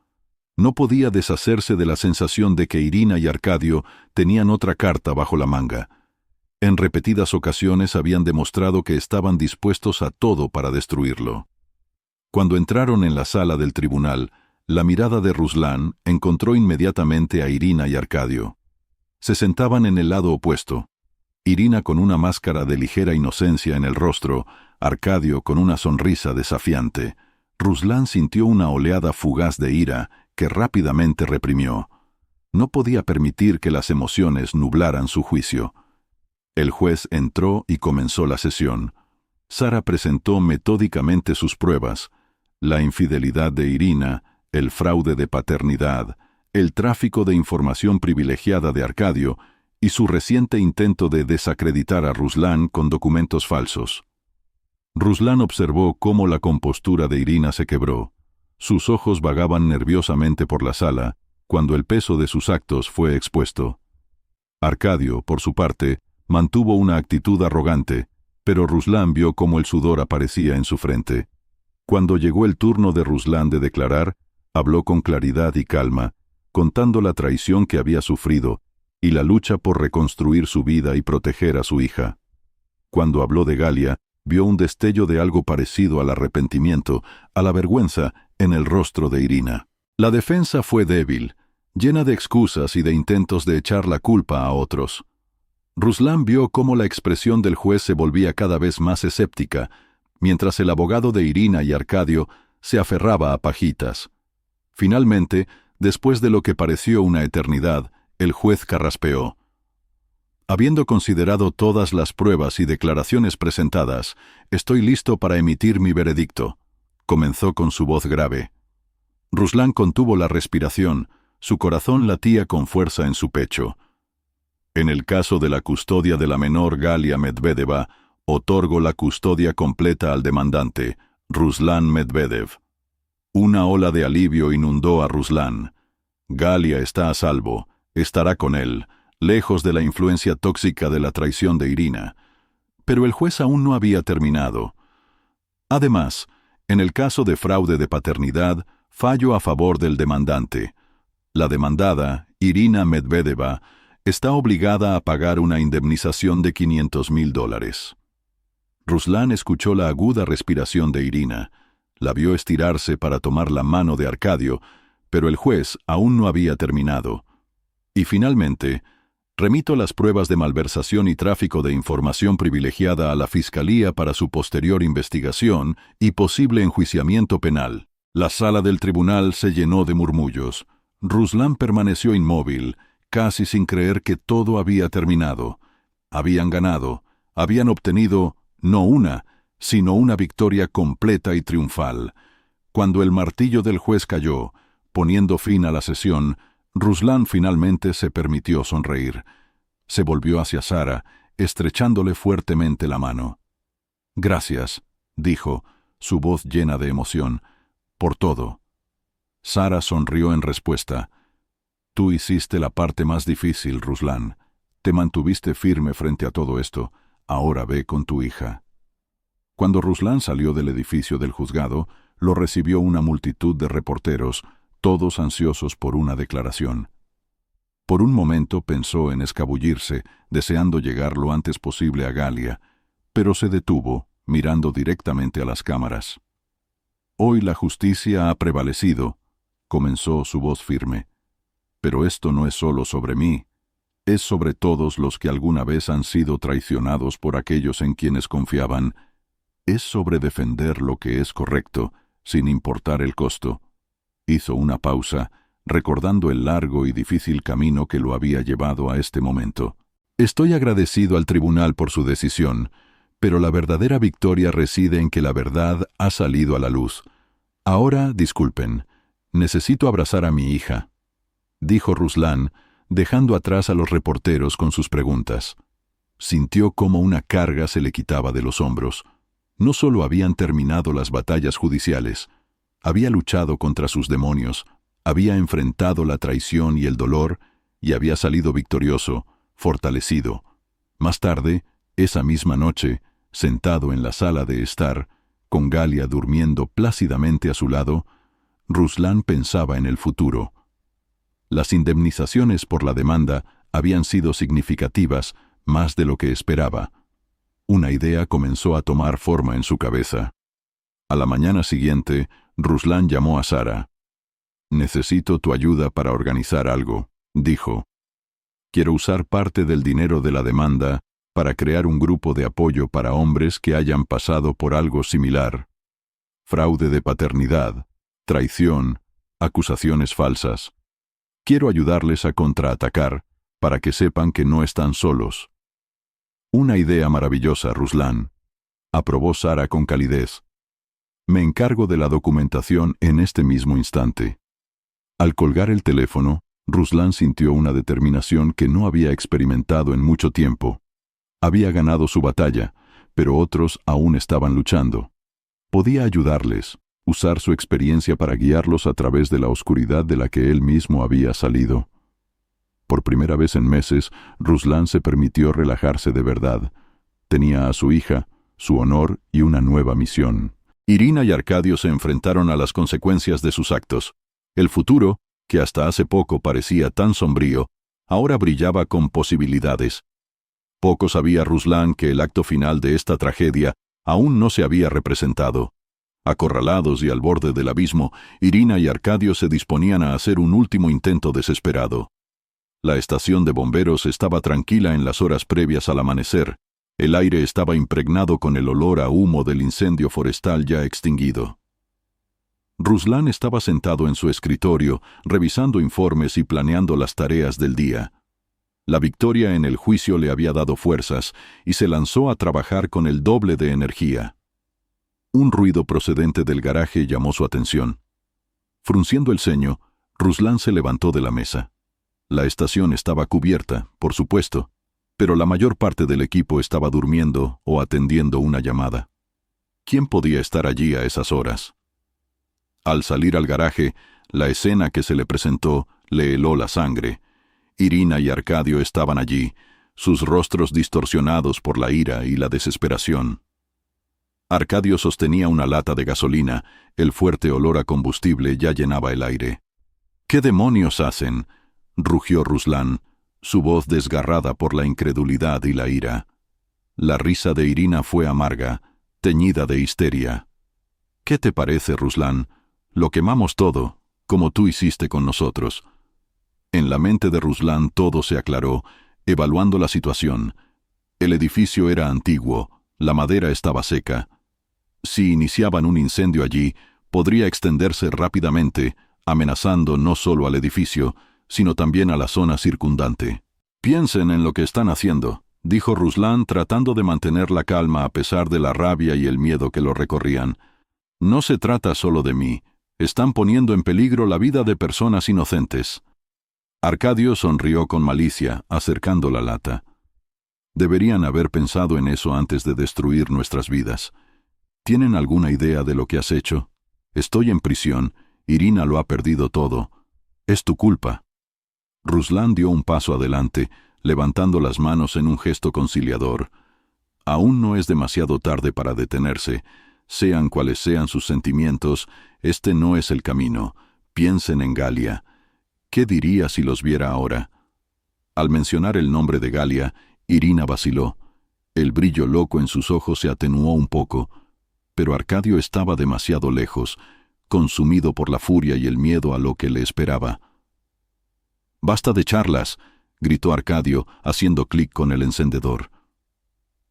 No podía deshacerse de la sensación de que Irina y Arcadio tenían otra carta bajo la manga. En repetidas ocasiones habían demostrado que estaban dispuestos a todo para destruirlo. Cuando entraron en la sala del tribunal, la mirada de Ruslan encontró inmediatamente a Irina y Arcadio. Se sentaban en el lado opuesto. Irina con una máscara de ligera inocencia en el rostro, Arcadio con una sonrisa desafiante. Ruslan sintió una oleada fugaz de ira que rápidamente reprimió. No podía permitir que las emociones nublaran su juicio. El juez entró y comenzó la sesión. Sara presentó metódicamente sus pruebas: la infidelidad de Irina, el fraude de paternidad, el tráfico de información privilegiada de Arcadio y su reciente intento de desacreditar a Ruslan con documentos falsos. Ruslan observó cómo la compostura de Irina se quebró. Sus ojos vagaban nerviosamente por la sala cuando el peso de sus actos fue expuesto. Arcadio, por su parte, mantuvo una actitud arrogante, pero Ruslan vio cómo el sudor aparecía en su frente. Cuando llegó el turno de Ruslan de declarar, habló con claridad y calma, contando la traición que había sufrido y la lucha por reconstruir su vida y proteger a su hija. Cuando habló de Galia, vio un destello de algo parecido al arrepentimiento, a la vergüenza, en el rostro de Irina. La defensa fue débil, llena de excusas y de intentos de echar la culpa a otros. Ruslan vio cómo la expresión del juez se volvía cada vez más escéptica, mientras el abogado de Irina y Arcadio se aferraba a pajitas. Finalmente, después de lo que pareció una eternidad, el juez carraspeó. «Habiendo considerado todas las pruebas y declaraciones presentadas, estoy listo para emitir mi veredicto», comenzó con su voz grave. Ruslan contuvo la respiración, su corazón latía con fuerza en su pecho. «En el caso de la custodia de la menor Galia Medvedeva, otorgo la custodia completa al demandante, Ruslan Medvedev». Una ola de alivio inundó a Ruslan. Galia está a salvo, estará con él, lejos de la influencia tóxica de la traición de Irina. Pero el juez aún no había terminado. Además, en el caso de fraude de paternidad, fallo a favor del demandante. La demandada, Irina Medvedeva, está obligada a pagar una indemnización de $500,000. Ruslan escuchó la aguda respiración de Irina. La vio estirarse para tomar la mano de Arcadio, pero el juez aún no había terminado. Y finalmente, remito las pruebas de malversación y tráfico de información privilegiada a la Fiscalía para su posterior investigación y posible enjuiciamiento penal. La sala del tribunal se llenó de murmullos. Ruslan permaneció inmóvil, casi sin creer que todo había terminado. Habían ganado, habían obtenido no una, sino una victoria completa y triunfal. Cuando el martillo del juez cayó, poniendo fin a la sesión, Ruslan finalmente se permitió sonreír. Se volvió hacia Sara, estrechándole fuertemente la mano. «Gracias», dijo, su voz llena de emoción, «por todo». Sara sonrió en respuesta. «Tú hiciste la parte más difícil, Ruslan. Te mantuviste firme frente a todo esto. Ahora ve con tu hija». Cuando Ruslan salió del edificio del juzgado, lo recibió una multitud de reporteros, todos ansiosos por una declaración. Por un momento pensó en escabullirse, deseando llegar lo antes posible a Galia, pero se detuvo, mirando directamente a las cámaras. «Hoy la justicia ha prevalecido», comenzó su voz firme. «Pero esto no es solo sobre mí, es sobre todos los que alguna vez han sido traicionados por aquellos en quienes confiaban. Es sobre defender lo que es correcto, sin importar el costo. Hizo una pausa, recordando el largo y difícil camino que lo había llevado a este momento. Estoy agradecido al tribunal por su decisión, pero la verdadera victoria reside en que la verdad ha salido a la luz. Ahora, disculpen, necesito abrazar a mi hija, dijo Ruslan, dejando atrás a los reporteros con sus preguntas. Sintió cómo una carga se le quitaba de los hombros. No solo habían terminado las batallas judiciales, había luchado contra sus demonios, había enfrentado la traición y el dolor, y había salido victorioso, fortalecido. Más tarde, esa misma noche, sentado en la sala de estar, con Galia durmiendo plácidamente a su lado, Ruslan pensaba en el futuro. Las indemnizaciones por la demanda habían sido significativas, más de lo que esperaba. Una idea comenzó a tomar forma en su cabeza. A la mañana siguiente, Ruslan llamó a Sara. «Necesito tu ayuda para organizar algo», dijo. «Quiero usar parte del dinero de la demanda para crear un grupo de apoyo para hombres que hayan pasado por algo similar. Fraude de paternidad, traición, acusaciones falsas. Quiero ayudarles a contraatacar para que sepan que no están solos». «Una idea maravillosa, Ruslan», aprobó Sara con calidez. «Me encargo de la documentación en este mismo instante». Al colgar el teléfono, Ruslan sintió una determinación que no había experimentado en mucho tiempo. Había ganado su batalla, pero otros aún estaban luchando. Podía ayudarles, usar su experiencia para guiarlos a través de la oscuridad de la que él mismo había salido. Por primera vez en meses, Ruslan se permitió relajarse de verdad. Tenía a su hija, su honor y una nueva misión. Irina y Arcadio se enfrentaron a las consecuencias de sus actos. El futuro, que hasta hace poco parecía tan sombrío, ahora brillaba con posibilidades. Poco sabía Ruslan que el acto final de esta tragedia aún no se había representado. Acorralados y al borde del abismo, Irina y Arcadio se disponían a hacer un último intento desesperado. La estación de bomberos estaba tranquila en las horas previas al amanecer. El aire estaba impregnado con el olor a humo del incendio forestal ya extinguido. Ruslan estaba sentado en su escritorio, revisando informes y planeando las tareas del día. La victoria en el juicio le había dado fuerzas y se lanzó a trabajar con el doble de energía. Un ruido procedente del garaje llamó su atención. Frunciendo el ceño, Ruslan se levantó de la mesa. La estación estaba cubierta, por supuesto, pero la mayor parte del equipo estaba durmiendo o atendiendo una llamada. ¿Quién podía estar allí a esas horas? Al salir al garaje, la escena que se le presentó le heló la sangre. Irina y Arcadio estaban allí, sus rostros distorsionados por la ira y la desesperación. Arcadio sostenía una lata de gasolina, el fuerte olor a combustible ya llenaba el aire. «¿Qué demonios hacen?», rugió Ruslan, su voz desgarrada por la incredulidad y la ira. La risa de Irina fue amarga, teñida de histeria. «¿Qué te parece, Ruslan? Lo quemamos todo, como tú hiciste con nosotros». En la mente de Ruslan todo se aclaró, evaluando la situación. El edificio era antiguo, la madera estaba seca. Si iniciaban un incendio allí, podría extenderse rápidamente, amenazando no solo al edificio, sino también a la zona circundante. «Piensen en lo que están haciendo», dijo Ruslan tratando de mantener la calma a pesar de la rabia y el miedo que lo recorrían. «No se trata solo de mí. Están poniendo en peligro la vida de personas inocentes». Arcadio sonrió con malicia, acercando la lata. «Deberían haber pensado en eso antes de destruir nuestras vidas. ¿Tienen alguna idea de lo que has hecho? Estoy en prisión. Irina lo ha perdido todo. Es tu culpa». Ruslan dio un paso adelante, levantando las manos en un gesto conciliador. Aún no es demasiado tarde para detenerse. Sean cuales sean sus sentimientos, este no es el camino. Piensen en Galia. ¿Qué diría si los viera ahora? Al mencionar el nombre de Galia, Irina vaciló. El brillo loco en sus ojos se atenuó un poco, pero Arcadio estaba demasiado lejos, consumido por la furia y el miedo a lo que le esperaba. «Basta de charlas», gritó Arcadio, haciendo clic con el encendedor.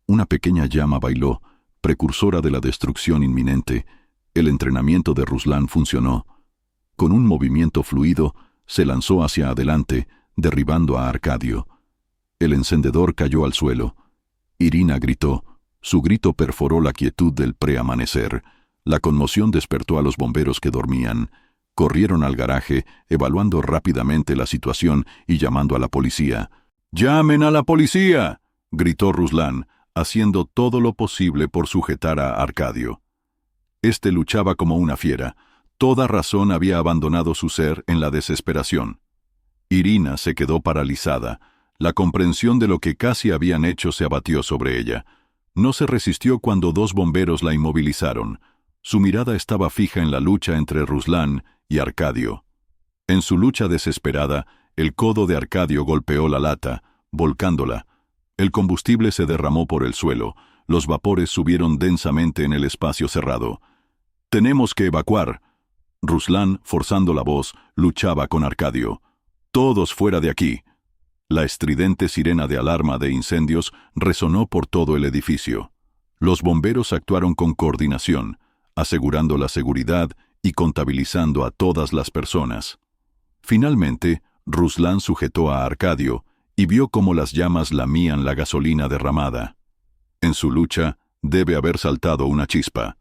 Una pequeña llama bailó, precursora de la destrucción inminente, el entrenamiento de Ruslan funcionó. Con un movimiento fluido, se lanzó hacia adelante, derribando a Arcadio. El encendedor cayó al suelo. Irina gritó. Su grito perforó la quietud del preamanecer. La conmoción despertó a los bomberos que dormían. Corrieron al garaje, evaluando rápidamente la situación y llamando a la policía. «¡Llamen a la policía!», gritó Ruslan, haciendo todo lo posible por sujetar a Arcadio. Este luchaba como una fiera. Toda razón había abandonado su ser en la desesperación. Irina se quedó paralizada. La comprensión de lo que casi habían hecho se abatió sobre ella. No se resistió cuando dos bomberos la inmovilizaron. Su mirada estaba fija en la lucha entre Ruslan y Arcadio. En su lucha desesperada, el codo de Arcadio golpeó la lata, volcándola. El combustible se derramó por el suelo. Los vapores subieron densamente en el espacio cerrado. «¡Tenemos que evacuar!». Ruslan, forzando la voz, luchaba con Arcadio. «¡Todos fuera de aquí!». La estridente sirena de alarma de incendios resonó por todo el edificio. Los bomberos actuaron con coordinación, asegurando la seguridad y contabilizando a todas las personas. Finalmente, Ruslan sujetó a Arcadio y vio cómo las llamas lamían la gasolina derramada. En su lucha, debe haber saltado una chispa.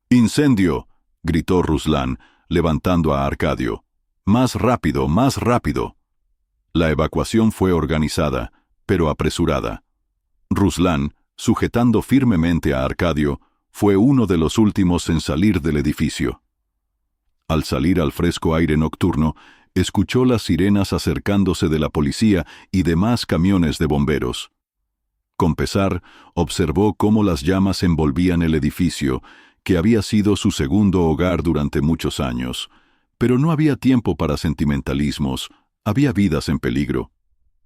«¡Incendio!», gritó Ruslan, levantando a Arcadio. «¡Más rápido, más rápido!». La evacuación fue organizada, pero apresurada. Ruslan, sujetando firmemente a Arcadio, fue uno de los últimos en salir del edificio. Al salir al fresco aire nocturno, escuchó las sirenas acercándose de la policía y demás camiones de bomberos. Con pesar, observó cómo las llamas envolvían el edificio, que había sido su segundo hogar durante muchos años. Pero no había tiempo para sentimentalismos, había vidas en peligro.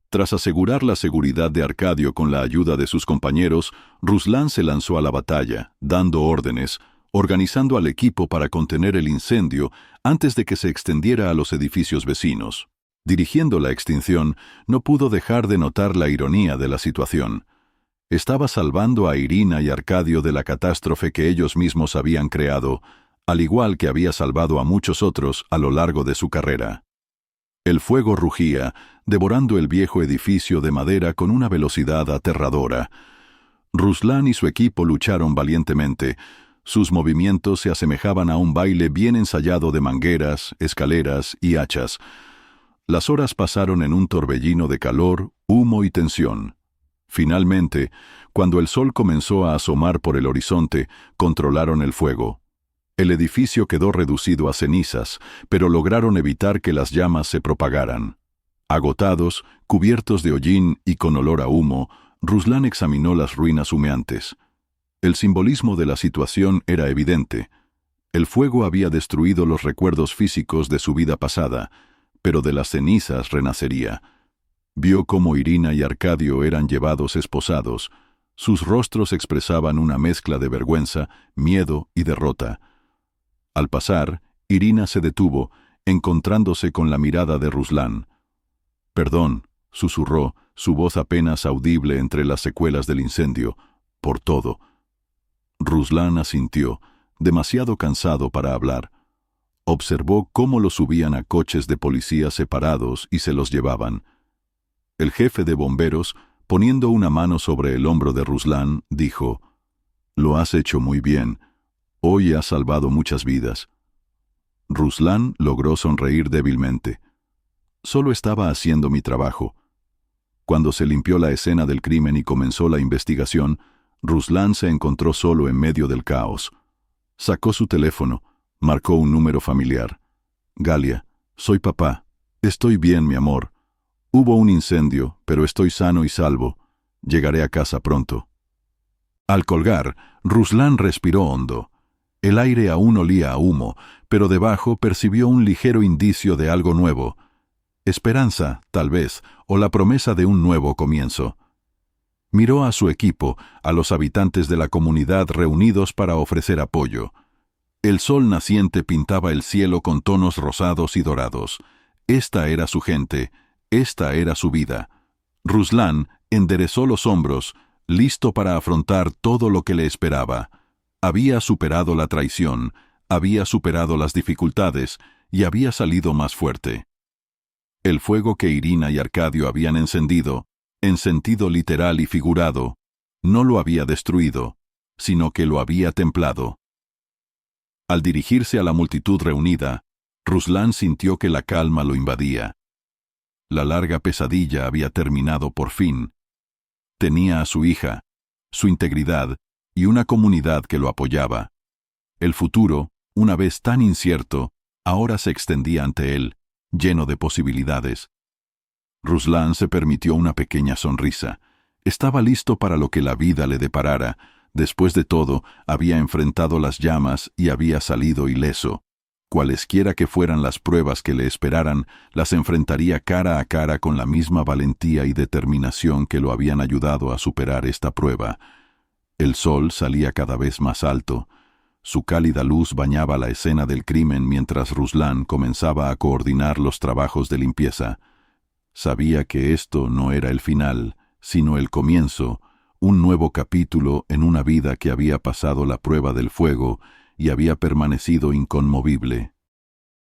Tras asegurar la seguridad de Arcadio con la ayuda de sus compañeros, Ruslan se lanzó a la batalla, dando órdenes, organizando al equipo para contener el incendio antes de que se extendiera a los edificios vecinos. Dirigiendo la extinción, no pudo dejar de notar la ironía de la situación. Estaba salvando a Irina y Arcadio de la catástrofe que ellos mismos habían creado, al igual que había salvado a muchos otros a lo largo de su carrera. El fuego rugía, devorando el viejo edificio de madera con una velocidad aterradora. Ruslan y su equipo lucharon valientemente. Sus movimientos se asemejaban a un baile bien ensayado de mangueras, escaleras y hachas. Las horas pasaron en un torbellino de calor, humo y tensión. Finalmente, cuando el sol comenzó a asomar por el horizonte, controlaron el fuego. El edificio quedó reducido a cenizas, pero lograron evitar que las llamas se propagaran. Agotados, cubiertos de hollín y con olor a humo, Ruslan examinó las ruinas humeantes. El simbolismo de la situación era evidente. El fuego había destruido los recuerdos físicos de su vida pasada, pero de las cenizas renacería. Vio cómo Irina y Arcadio eran llevados esposados. Sus rostros expresaban una mezcla de vergüenza, miedo y derrota. Al pasar, Irina se detuvo, encontrándose con la mirada de Ruslan. «Perdón», susurró, su voz apenas audible entre las secuelas del incendio, «por todo». Ruslan asintió, demasiado cansado para hablar. Observó cómo los subían a coches de policía separados y se los llevaban. El jefe de bomberos, poniendo una mano sobre el hombro de Ruslan, dijo: «Lo has hecho muy bien. Hoy has salvado muchas vidas». Ruslan logró sonreír débilmente. «Solo estaba haciendo mi trabajo». Cuando se limpió la escena del crimen y comenzó la investigación, Ruslan se encontró solo en medio del caos. Sacó su teléfono, marcó un número familiar. «Galia, soy papá. Estoy bien, mi amor. Hubo un incendio, pero estoy sano y salvo. Llegaré a casa pronto». Al colgar, Ruslan respiró hondo. El aire aún olía a humo, pero debajo percibió un ligero indicio de algo nuevo. Esperanza, tal vez, o la promesa de un nuevo comienzo. Miró a su equipo, a los habitantes de la comunidad reunidos para ofrecer apoyo. El sol naciente pintaba el cielo con tonos rosados y dorados. Esta era su gente, esta era su vida. Ruslan enderezó los hombros, listo para afrontar todo lo que le esperaba. Había superado la traición, había superado las dificultades y había salido más fuerte. El fuego que Irina y Arcadio habían encendido, en sentido literal y figurado, no lo había destruido, sino que lo había templado. Al dirigirse a la multitud reunida, Ruslan sintió que la calma lo invadía. La larga pesadilla había terminado por fin. Tenía a su hija, su integridad y una comunidad que lo apoyaba. El futuro, una vez tan incierto, ahora se extendía ante él, lleno de posibilidades. Ruslan se permitió una pequeña sonrisa. Estaba listo para lo que la vida le deparara. Después de todo, había enfrentado las llamas y había salido ileso. Cualesquiera que fueran las pruebas que le esperaran, las enfrentaría cara a cara con la misma valentía y determinación que lo habían ayudado a superar esta prueba. El sol salía cada vez más alto. Su cálida luz bañaba la escena del crimen mientras Ruslan comenzaba a coordinar los trabajos de limpieza. Sabía que esto no era el final, sino el comienzo, un nuevo capítulo en una vida que había pasado la prueba del fuego y había permanecido inconmovible.